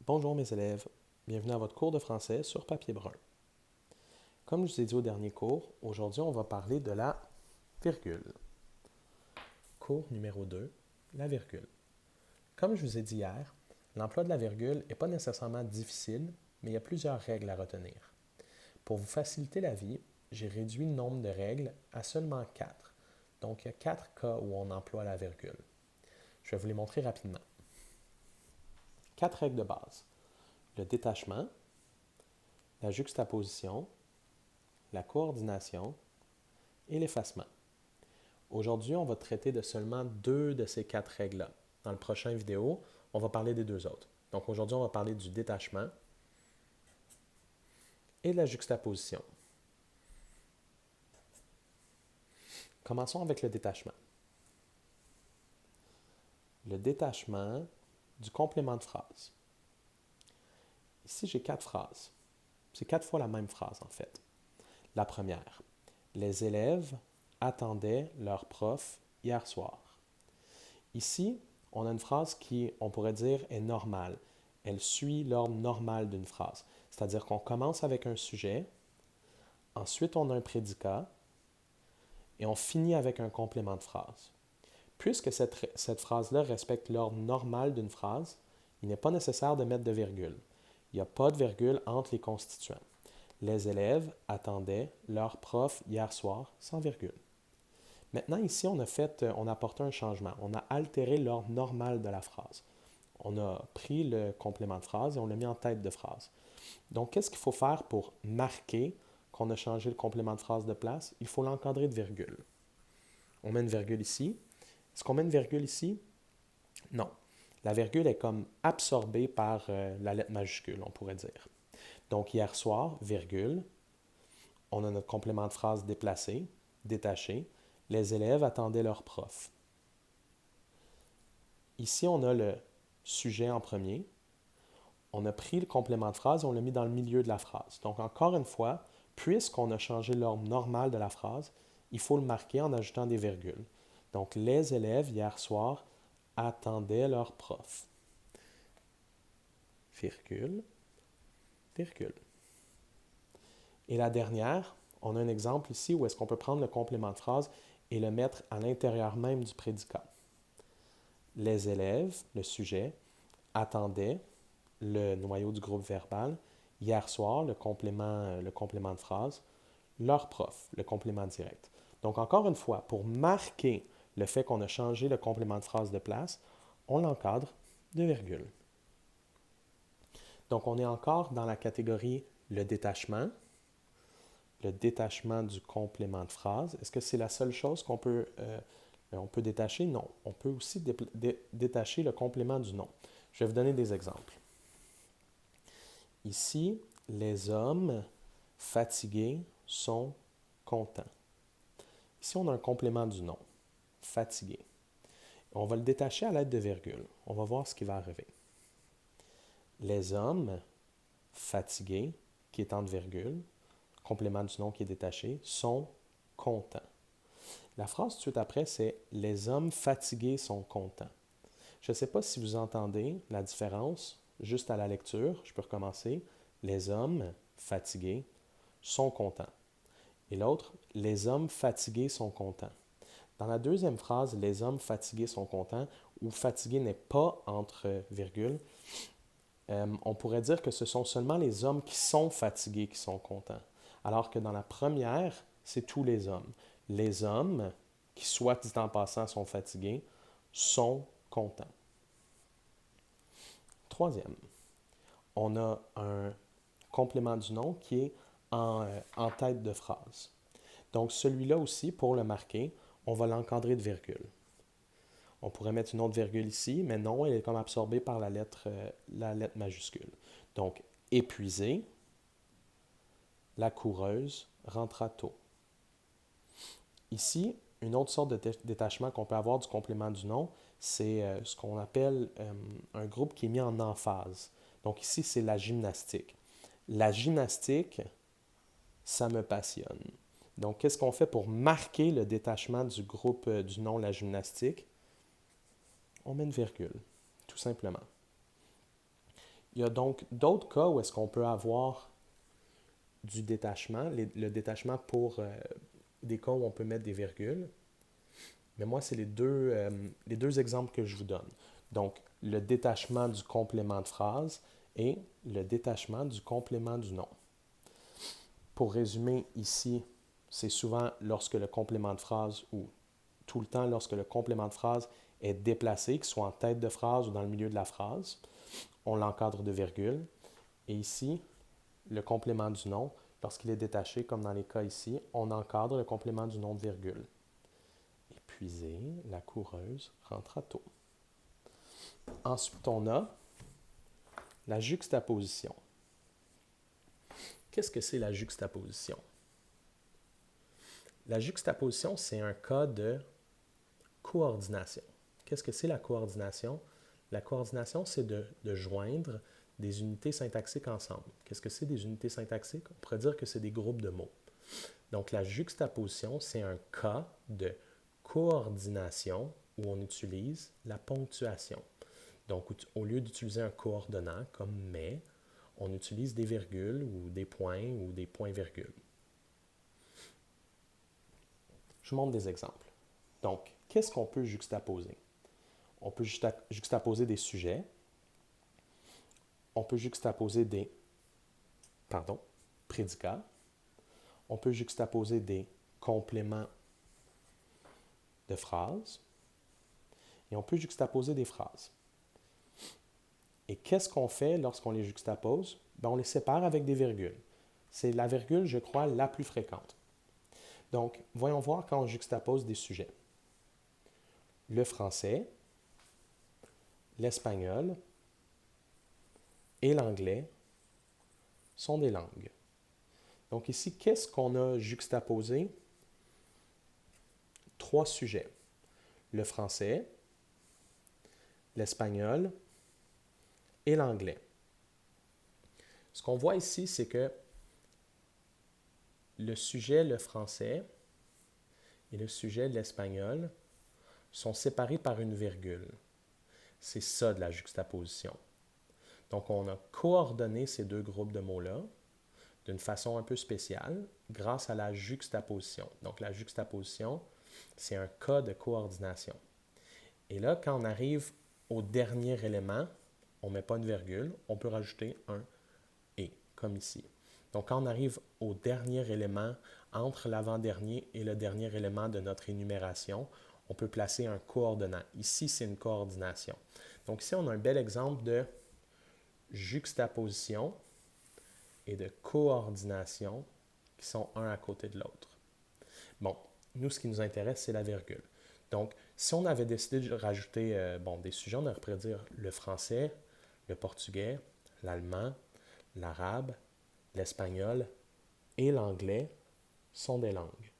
Bonjour mes élèves, bienvenue à votre cours de français sur papier brun. Comme je vous ai dit au dernier cours, aujourd'hui on va parler de la virgule. Cours numéro 2, la virgule. Comme je vous ai dit hier, l'emploi de la virgule n'est pas nécessairement difficile, mais il y a plusieurs règles à retenir. Pour vous faciliter la vie, j'ai réduit le nombre de règles à seulement 4. Donc il y a 4 cas où on emploie la virgule. Je vais vous les montrer rapidement. 4 règles de base. Le détachement, la juxtaposition, la coordination et l'effacement. Aujourd'hui, on va traiter de seulement 2 de ces 4 règles-là. Dans le prochain vidéo, on va parler des 2 autres. Donc aujourd'hui, on va parler du détachement et de la juxtaposition. Commençons avec le détachement. Le détachement du complément de phrase. Ici, j'ai 4 phrases. C'est 4 fois la même phrase, en fait. La première, les élèves attendaient leur prof hier soir. Ici, on a une phrase qui, on pourrait dire, est normale. Elle suit l'ordre normal d'une phrase. C'est-à-dire qu'on commence avec un sujet, ensuite on a un prédicat et on finit avec un complément de phrase. Puisque cette phrase-là respecte l'ordre normal d'une phrase, il n'est pas nécessaire de mettre de virgule. Il n'y a pas de virgule entre les constituants. Les élèves attendaient leur prof hier soir sans virgule. Maintenant, ici, on a apporté un changement. On a altéré l'ordre normal de la phrase. On a pris le complément de phrase et on l'a mis en tête de phrase. Donc, qu'est-ce qu'il faut faire pour marquer qu'on a changé le complément de phrase de place? Il faut l'encadrer de virgule. On met une virgule ici. Est-ce qu'on met une virgule ici? Non. La virgule est comme absorbée par la lettre majuscule, on pourrait dire. Donc, hier soir, virgule, on a notre complément de phrase déplacé, détaché. Les élèves attendaient leur prof. Ici, on a le sujet en premier. On a pris le complément de phrase et on l'a mis dans le milieu de la phrase. Donc, encore une fois, puisqu'on a changé l'ordre normal de la phrase, il faut le marquer en ajoutant des virgules. Donc, les élèves, hier soir, attendaient leur prof. Virgule, virgule. Et la dernière, on a un exemple ici où est-ce qu'on peut prendre le complément de phrase et le mettre à l'intérieur même du prédicat. Les élèves, le sujet, attendaient le noyau du groupe verbal, hier soir, le complément de phrase, leur prof, le complément direct. Donc, encore une fois, pour marquer le fait qu'on a changé le complément de phrase de place, on l'encadre de virgule. Donc, on est encore dans la catégorie le détachement du complément de phrase. Est-ce que c'est la seule chose qu'on peut détacher? Non. On peut aussi détacher le complément du nom. Je vais vous donner des exemples. Ici, les hommes fatigués sont contents. Ici, on a un complément du nom, fatigué. On va le détacher à l'aide de virgule. On va voir ce qui va arriver. Les hommes fatigués, qui est entre virgule, complément du nom qui est détaché, sont contents. La phrase tout de suite après, c'est « Les hommes fatigués sont contents ». Je ne sais pas si vous entendez la différence juste à la lecture. Je peux recommencer. Les hommes fatigués sont contents. Et l'autre, les hommes fatigués sont contents. Dans la deuxième phrase, les hommes fatigués sont contents, où fatigué n'est pas entre virgules, on pourrait dire que ce sont seulement les hommes qui sont fatigués qui sont contents. Alors que dans la première, c'est tous les hommes. Les hommes, qui soit dit en passant sont fatigués, sont contents. Troisième, on a un complément du nom qui est en tête de phrase. Donc celui-là aussi, pour le marquer, on va l'encadrer de virgule. On pourrait mettre une autre virgule ici, mais non, elle est comme absorbée par la lettre majuscule. Donc, épuisé, la coureuse rentra tôt. Ici, une autre sorte de détachement qu'on peut avoir du complément du nom, c'est ce qu'on appelle un groupe qui est mis en emphase. Donc ici, c'est la gymnastique. La gymnastique, ça me passionne. Donc, qu'est-ce qu'on fait pour marquer le détachement du groupe du nom la gymnastique? On met une virgule, tout simplement. Il y a donc d'autres cas où est-ce qu'on peut avoir du détachement, le détachement pour des cas où on peut mettre des virgules. Mais moi, c'est les deux exemples que je vous donne. Donc, le détachement du complément de phrase et le détachement du complément du nom. Pour résumer, ici, c'est souvent lorsque le complément de phrase ou tout le temps lorsque le complément de phrase est déplacé, qu'il soit en tête de phrase ou dans le milieu de la phrase, on l'encadre de virgule. Et ici, le complément du nom, lorsqu'il est détaché, comme dans les cas ici, on encadre le complément du nom de virgule. Épuisé, la coureuse rentre à tôt. Ensuite, on a la juxtaposition. Qu'est-ce que c'est la juxtaposition? La juxtaposition, c'est un cas de coordination. Qu'est-ce que c'est la coordination? La coordination, c'est de joindre des unités syntaxiques ensemble. Qu'est-ce que c'est des unités syntaxiques? On pourrait dire que c'est des groupes de mots. Donc, la juxtaposition, c'est un cas de coordination où on utilise la ponctuation. Donc, au lieu d'utiliser un coordonnant comme mais, on utilise des virgules ou des points-virgules. Je vous montre des exemples. Donc, qu'est-ce qu'on peut juxtaposer? On peut juxtaposer des sujets. On peut juxtaposer des prédicats. On peut juxtaposer des compléments de phrases. Et on peut juxtaposer des phrases. Et qu'est-ce qu'on fait lorsqu'on les juxtapose? On les sépare avec des virgules. C'est la virgule, je crois, la plus fréquente. Donc, voyons voir quand on juxtapose des sujets. Le français, l'espagnol et l'anglais sont des langues. Donc ici, qu'est-ce qu'on a juxtaposé? 3 sujets. Le français, l'espagnol et l'anglais. Ce qu'on voit ici, c'est que le sujet, le français, et le sujet, l'espagnol, sont séparés par une virgule. C'est ça de la juxtaposition. Donc, on a coordonné ces deux groupes de mots-là d'une façon un peu spéciale grâce à la juxtaposition. Donc, la juxtaposition, c'est un cas de coordination. Et là, quand on arrive au dernier élément, on ne met pas une virgule, on peut rajouter un « et », comme ici. Donc, quand on arrive au dernier élément, entre l'avant-dernier et le dernier élément de notre énumération, on peut placer un coordonnant. Ici, c'est une coordination. Donc, ici, on a un bel exemple de juxtaposition et de coordination qui sont un à côté de l'autre. Bon, nous, ce qui nous intéresse, c'est la virgule. Donc, si on avait décidé de rajouter des sujets, on aurait pu dire le français, le portugais, l'allemand, l'arabe, l'espagnol et l'anglais sont des langues.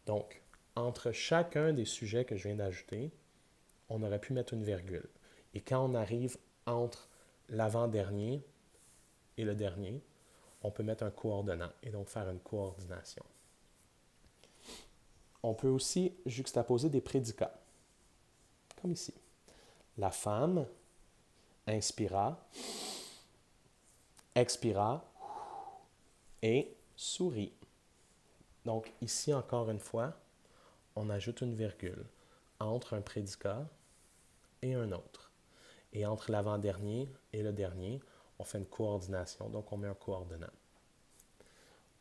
Donc, entre chacun des sujets que je viens d'ajouter, on aurait pu mettre une virgule. Et quand on arrive entre l'avant-dernier et le dernier, on peut mettre un coordonnant et donc faire une coordination. On peut aussi juxtaposer des prédicats, comme ici. La femme inspira, expira et sourit. Donc ici, encore une fois, on ajoute une virgule entre un prédicat et un autre. Et entre l'avant-dernier et le dernier, on fait une coordination, donc on met un coordonnant.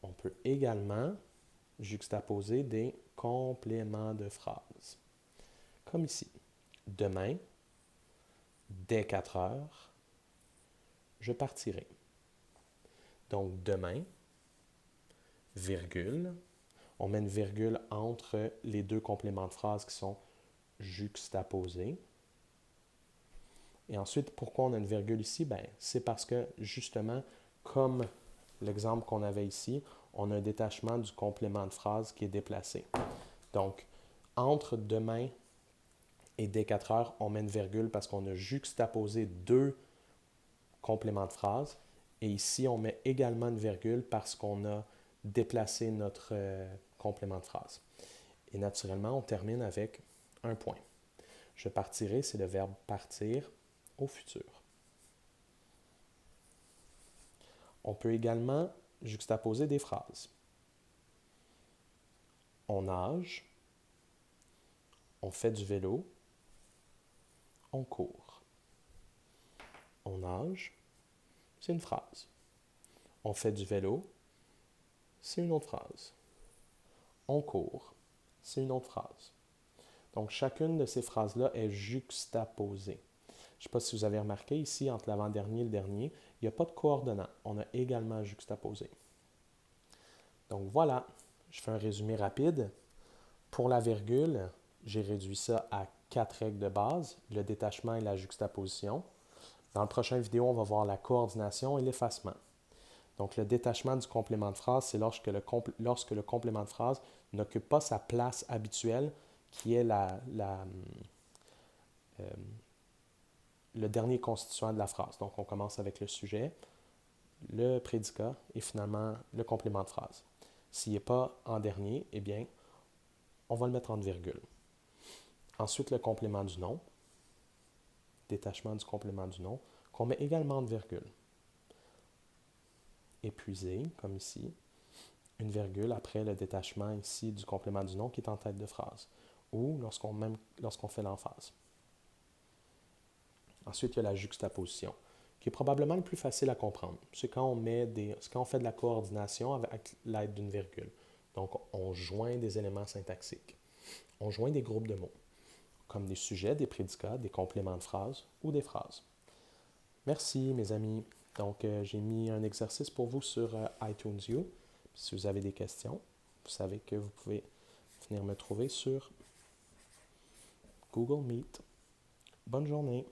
On peut également juxtaposer des compléments de phrases, comme ici. Demain, dès 4 heures, je partirai. Donc, demain, virgule. On met une virgule entre les deux compléments de phrases qui sont juxtaposés. Et ensuite, pourquoi on a une virgule ici? C'est parce que, justement, comme l'exemple qu'on avait ici, on a un détachement du complément de phrase qui est déplacé. Donc, entre demain et dès 4 heures, on met une virgule parce qu'on a juxtaposé deux compléments de phrase. Et ici, on met également une virgule parce qu'on a déplacé notre complément de phrase. Et naturellement, on termine avec un point. Je partirai, c'est le verbe partir au futur. On peut également juxtaposer des phrases. On nage, on fait du vélo, on court. On nage, c'est une phrase. On fait du vélo, c'est une autre phrase. On court, c'est une autre phrase. Donc, chacune de ces phrases-là est juxtaposée. Je ne sais pas si vous avez remarqué, ici, entre l'avant-dernier et le dernier, il n'y a pas de coordonnants. On a également juxtaposé. Donc, voilà, je fais un résumé rapide. Pour la virgule, j'ai réduit ça à 4 règles de base, le détachement et la juxtaposition. Dans la prochaine vidéo, on va voir la coordination et l'effacement. Donc, le détachement du complément de phrase, c'est lorsque le complément de phrase n'occupe pas sa place habituelle, qui est le dernier constituant de la phrase. Donc, on commence avec le sujet, le prédicat et finalement le complément de phrase. S'il n'est pas en dernier, eh bien, on va le mettre en virgule. Ensuite, le complément du nom, détachement du complément du nom, qu'on met également en virgule. Épuisé, comme ici, une virgule après le détachement ici du complément du nom qui est en tête de phrase, ou lorsqu'on fait l'emphase. Ensuite, il y a la juxtaposition, qui est probablement le plus facile à comprendre. C'est quand on fait de la coordination avec l'aide d'une virgule. Donc, on joint des éléments syntaxiques. On joint des groupes de mots, comme des sujets, des prédicats, des compléments de phrases ou des phrases. Merci, mes amis. Donc, j'ai mis un exercice pour vous sur iTunes U. Si vous avez des questions, vous savez que vous pouvez venir me trouver sur Google Meet. Bonne journée.